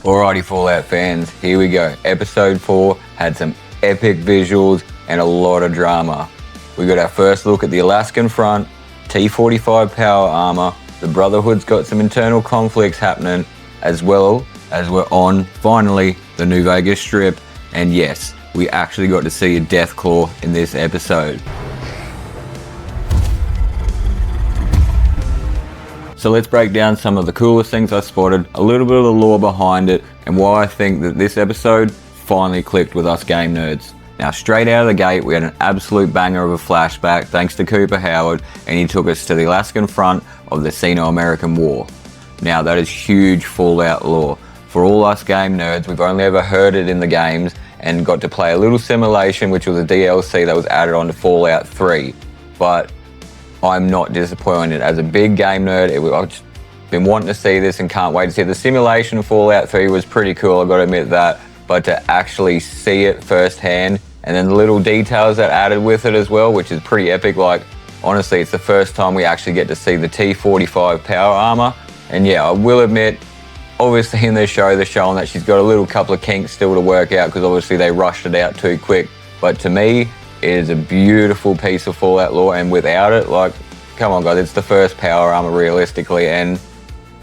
Alrighty Fallout fans, here we go. Episode 4 had some epic visuals and a lot of drama. We got our first look at the Alaskan Front, T-45 power armor, the Brotherhood's got some internal conflicts happening, as well as we're on, finally, the New Vegas Strip, and yes, we actually got to see a Deathclaw in this episode. So let's break down some of the coolest things I spotted, a little bit of the lore behind it, and why I think that this episode finally clicked with us game nerds. Now straight out of the gate, we had an absolute banger of a flashback thanks to Cooper Howard, and he took us to the Alaskan Front of the Sino-American War. Now that is huge Fallout lore. For all us game nerds, we've only ever heard it in the games and got to play a little simulation, which was a DLC that was added on to Fallout 3. But I'm not disappointed. As a big game nerd, I've just been wanting to see this and can't wait to see it. The simulation of Fallout 3 was pretty cool, I've got to admit that, but to actually see it firsthand, and then the little details that added with it as well, which is pretty epic. Like, honestly, it's the first time we actually get to see the T-45 power armor, and yeah, I will admit, obviously in the show, they're showing that she's got a little couple of kinks still to work out, because obviously they rushed it out too quick, but to me, it is a beautiful piece of Fallout lore, and without it, like, come on guys, it's the first power armor realistically, and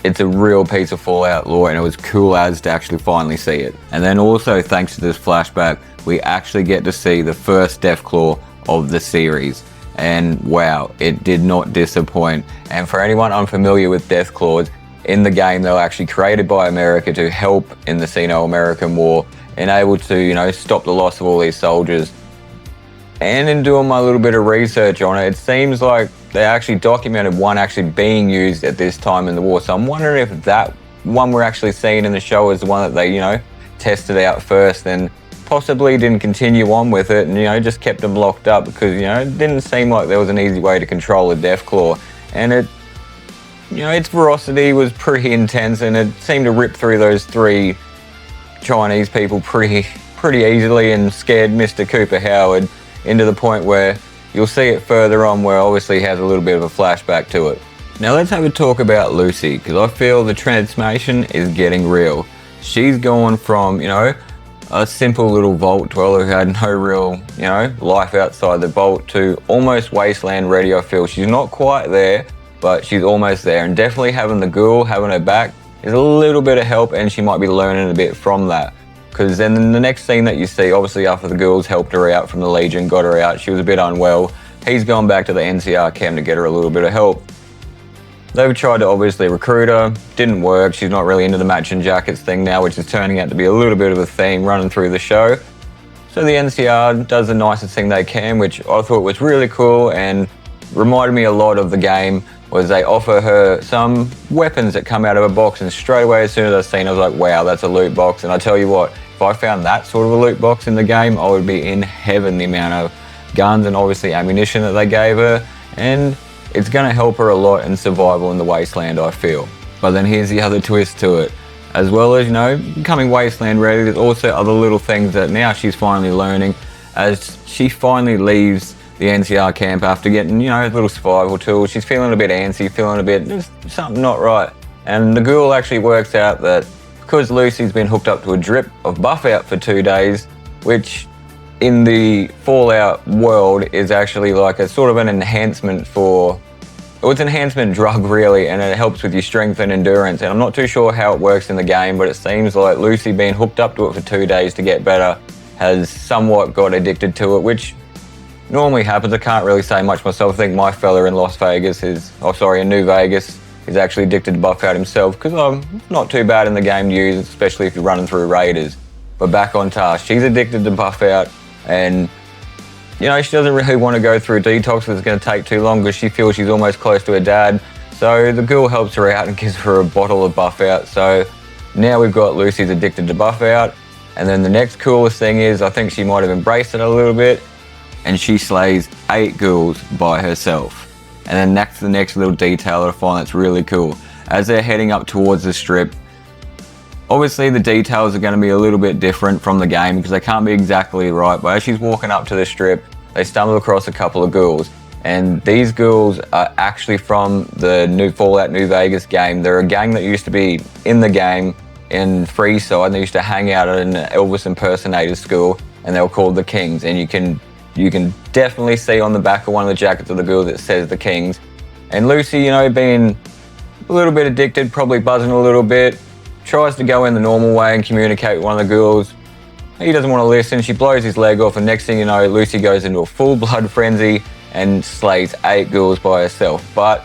it's a real piece of Fallout lore, and it was cool as to actually finally see it. And then also, thanks to this flashback, we actually get to see the first Deathclaw of the series. And wow, it did not disappoint. And for anyone unfamiliar with Deathclaws, in the game, they were actually created by America to help in the Sino-American War, and able to, stop the loss of all these soldiers. And in doing my little bit of research on it, it seems like they actually documented one actually being used at this time in the war. So I'm wondering if that one we're actually seeing in the show is the one that they, tested out first and possibly didn't continue on with it and, just kept them locked up because, it didn't seem like there was an easy way to control a Deathclaw. And it, its ferocity was pretty intense, and it seemed to rip through those 3 Chinese people pretty easily and scared Mr. Cooper Howard into the point where you'll see it further on, where obviously has a little bit of a flashback to it. Now let's have a talk about Lucy, because I feel the transformation is getting real. She's gone from, a simple little vault dweller who had no real, life outside the vault to almost wasteland ready, I feel. She's not quite there, but she's almost there, and definitely having the ghoul, having her back, is a little bit of help, and she might be learning a bit from that. Because then the next scene that you see, obviously after the ghouls helped her out from the Legion, got her out, she was a bit unwell. He's gone back to the NCR camp to get her a little bit of help. They've tried to obviously recruit her, didn't work. She's not really into the matching jackets thing now, which is turning out to be a little bit of a theme running through the show. So the NCR does the nicest thing they can, which I thought was really cool and reminded me a lot of the game, was they offer her some weapons that come out of a box, and straight away as soon as I seen it, I was like, wow, that's a loot box. And I tell you what, if I found that sort of a loot box in the game, I would be in heaven, the amount of guns and obviously ammunition that they gave her, and it's going to help her a lot in survival in the wasteland, I feel. But then here's the other twist to it. As well as, becoming wasteland ready, there's also other little things that now she's finally learning as she finally leaves the NCR camp after getting, little survival tools. She's feeling a bit antsy, feeling a bit, there's something not right. And the ghoul actually works out that because Lucy's been hooked up to a drip of Buffout for 2 days, which in the Fallout world is actually like a sort of an enhancement it's an enhancement drug really, and it helps with your strength and endurance. And I'm not too sure how it works in the game, but it seems like Lucy being hooked up to it for 2 days to get better has somewhat got addicted to it, which normally happens. I can't really say much myself. I think my fella in in New Vegas is actually addicted to Buffout himself, because I'm not too bad in the game to use, especially if you're running through raiders. But back on task, she's addicted to Buffout, and she doesn't really want to go through a detox, because it's going to take too long, because she feels she's almost close to her dad. So the ghoul helps her out and gives her a bottle of Buffout. So now we've got Lucy's addicted to Buffout, and then the next coolest thing is, I think she might have embraced it a little bit, and she slays 8 ghouls by herself. And then that's the next little detail I find that's really cool. As they're heading up towards the strip, obviously the details are going to be a little bit different from the game because they can't be exactly right, but as she's walking up to the strip, they stumble across a couple of ghouls. And these ghouls are actually from the new Fallout New Vegas game. They're a gang that used to be in the game, in Freeside, and they used to hang out at an Elvis impersonator school, and they were called the Kings. And you can definitely see on the back of one of the jackets of the girls it says the Kings. And Lucy, you know, being a little bit addicted, probably buzzing a little bit, tries to go in the normal way and communicate with one of the girls. He doesn't want to listen. She blows his leg off, and next thing you know, Lucy goes into a full blood frenzy and slays 8 girls by herself. But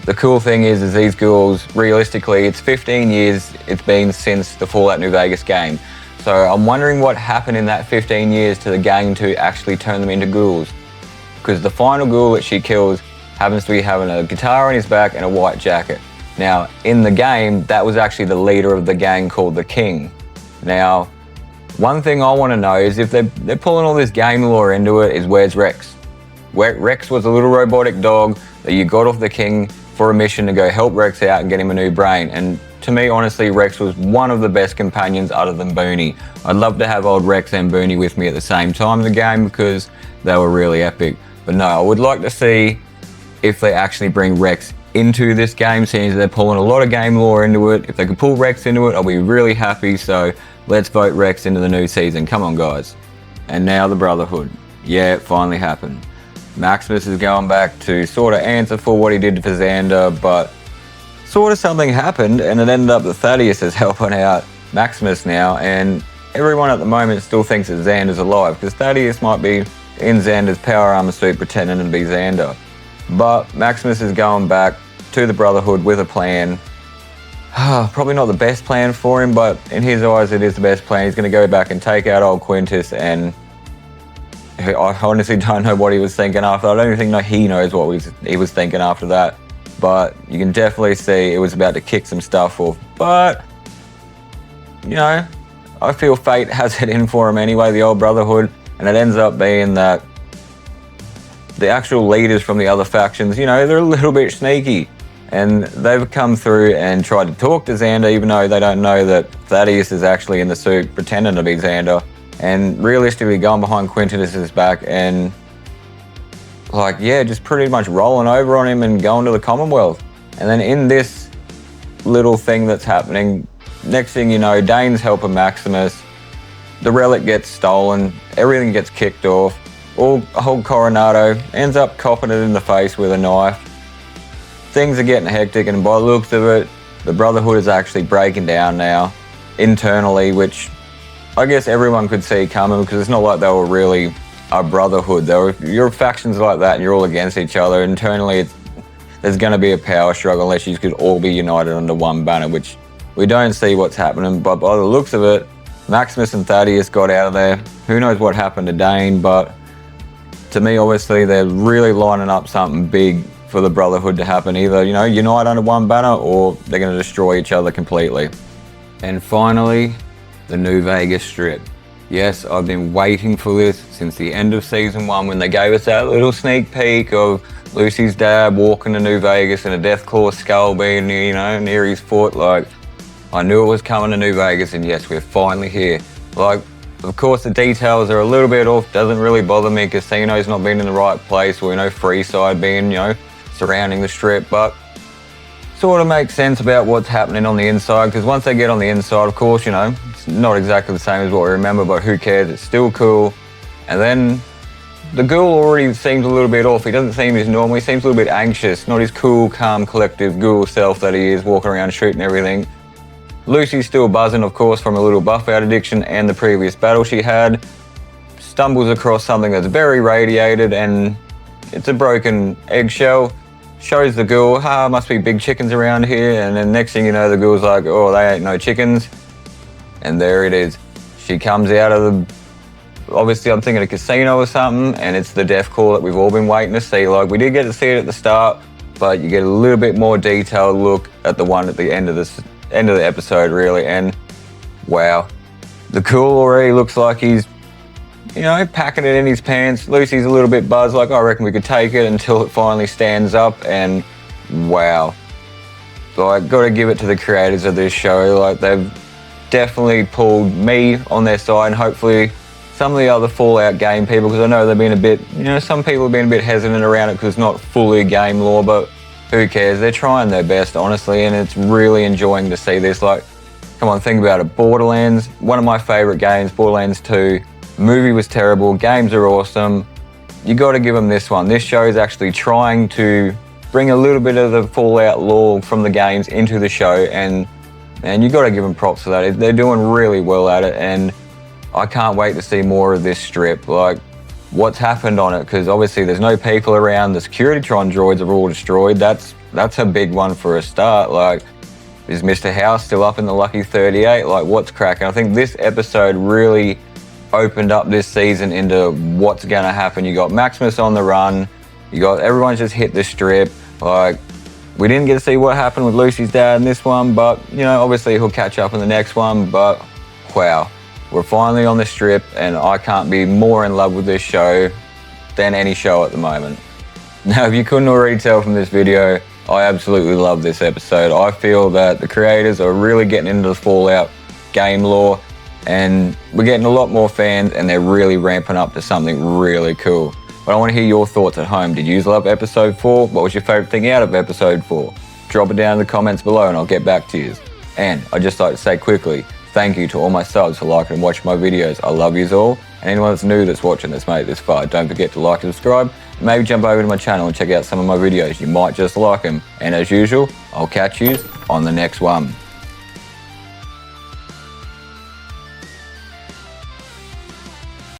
the cool thing is these girls, realistically, it's 15 years it's been since the Fallout New Vegas game. So I'm wondering what happened in that 15 years to the game to actually turn them into ghouls. Because the final ghoul that she kills happens to be having a guitar on his back and a white jacket. Now, in the game, that was actually the leader of the gang called the King. Now, one thing I want to know is if they're pulling all this game lore into it, is where's Rex? Rex was a little robotic dog that you got off the King for a mission to go help Rex out and get him a new brain. And to me, honestly, Rex was one of the best companions other than Booney. I'd love to have old Rex and Booney with me at the same time in the game because they were really epic. But no, I would like to see if they actually bring Rex into this game, seeing as they're pulling a lot of game lore into it. If they could pull Rex into it, I'll be really happy. So let's vote Rex into the new season. Come on, guys. And now the Brotherhood. Yeah, it finally happened. Maximus is going back to sort of answer for what he did for Xander, but sort of something happened, and it ended up that Thaddeus is helping out Maximus now, and everyone at the moment still thinks that Xander's alive, because Thaddeus might be in Xander's power armor suit pretending to be Xander. But Maximus is going back to the Brotherhood with a plan. Probably not the best plan for him, but in his eyes it is the best plan. He's going to go back and take out old Quintus, and I honestly don't know what he was thinking after. I don't even think he knows what he was thinking after that. But you can definitely see it was about to kick some stuff off. But, you know, I feel fate has it in for him anyway, the old Brotherhood. And it ends up being that the actual leaders from the other factions, you know, they're a little bit sneaky. And they've come through and tried to talk to Xander, even though they don't know that Thaddeus is actually in the suit pretending to be Xander. And realistically going behind Quintus's back and, like, yeah, just pretty much rolling over on him and going to the Commonwealth. And then in this little thing that's happening, next thing you know, Dane's helping Maximus. The relic gets stolen. Everything gets kicked off. Old Coronado ends up copping it in the face with a knife. Things are getting hectic, and by the looks of it, the Brotherhood is actually breaking down now internally, which I guess everyone could see coming, because it's not like they were really a brotherhood. You're factions like that and you're all against each other. Internally, there's going to be a power struggle unless you could all be united under one banner, which we don't see what's happening. But by the looks of it, Maximus and Thaddeus got out of there. Who knows what happened to Dane, but to me, obviously, they're really lining up something big for the Brotherhood to happen. Either, you know, unite under one banner, or they're going to destroy each other completely. And finally, the New Vegas Strip. Yes, I've been waiting for this since the end of season 1 when they gave us that little sneak peek of Lucy's dad walking to New Vegas and a Deathclaw skull being, you know, near his foot. Like, I knew it was coming to New Vegas, and yes, we're finally here. Like, of course, the details are a little bit off. Doesn't really bother me. Casino's not being in the right place, or, you know, Freeside being, you know, surrounding the Strip, but sort of makes sense about what's happening on the inside, because once they get on the inside, of course, you know, it's not exactly the same as what we remember, but who cares, it's still cool. And then the ghoul already seems a little bit off. He doesn't seem as normal. He seems a little bit anxious, not his cool, calm, collective ghoul self that he is, walking around shooting everything. Lucy's still buzzing, of course, from a little Buffout addiction and the previous battle she had. Stumbles across something that's very radiated, and it's a broken eggshell. Shows the ghoul, must be big chickens around here. And then next thing you know, the ghoul's like, oh, they ain't no chickens. And there it is. She comes out of the, obviously I'm thinking a casino or something, and it's the Deathclaw that we've all been waiting to see. Like, we did get to see it at the start, but you get a little bit more detailed look at the one at the end of the episode, really. And wow, the ghoul already looks like he's, you know, packing it in his pants. Lucy's a little bit buzzed, like, I reckon we could take it, until it finally stands up, and wow. Like, got to give it to the creators of this show. Like, they've definitely pulled me on their side, and hopefully some of the other Fallout game people, because I know they've been a bit, you know, some people have been a bit hesitant around it because it's not fully game lore, but who cares? They're trying their best, honestly, and it's really enjoying to see this. Like, Come on, think about it. Borderlands, one of my favorite games, Borderlands 2. Movie was terrible, games are awesome. You got to give them this one. This show is actually trying to bring a little bit of the Fallout lore from the games into the show, and you got to give them props for that. They're doing really well at it, and I can't wait to see more of this strip. Like, what's happened on it, because obviously there's no people around. The Securitytron droids are all destroyed. That's a big one for a start. Like, is Mr. House still up in the Lucky 38? Like, what's cracking? I think this episode really opened up this season into what's gonna happen. You got Maximus on the run. You got everyone's just hit the strip. Like, we didn't get to see what happened with Lucy's dad in this one, but you know, obviously he'll catch up in the next one. But wow, we're finally on the strip, and I can't be more in love with this show than any show at the moment. Now, if you couldn't already tell from this video, I absolutely love this episode. I feel that the creators are really getting into the Fallout game lore, and we're getting a lot more fans, and they're really ramping up to something really cool. But I want to hear your thoughts at home. Did you love episode 4? What was your favorite thing out of episode 4? Drop it down in the comments below and I'll get back to you. And I'd just like to say quickly, thank you to all my subs for liking and watching my videos. I love yous all. And anyone that's new that's watching that's made it this far, don't forget to like and subscribe. Maybe jump over to my channel and check out some of my videos. You might just like them. And as usual, I'll catch you on the next one.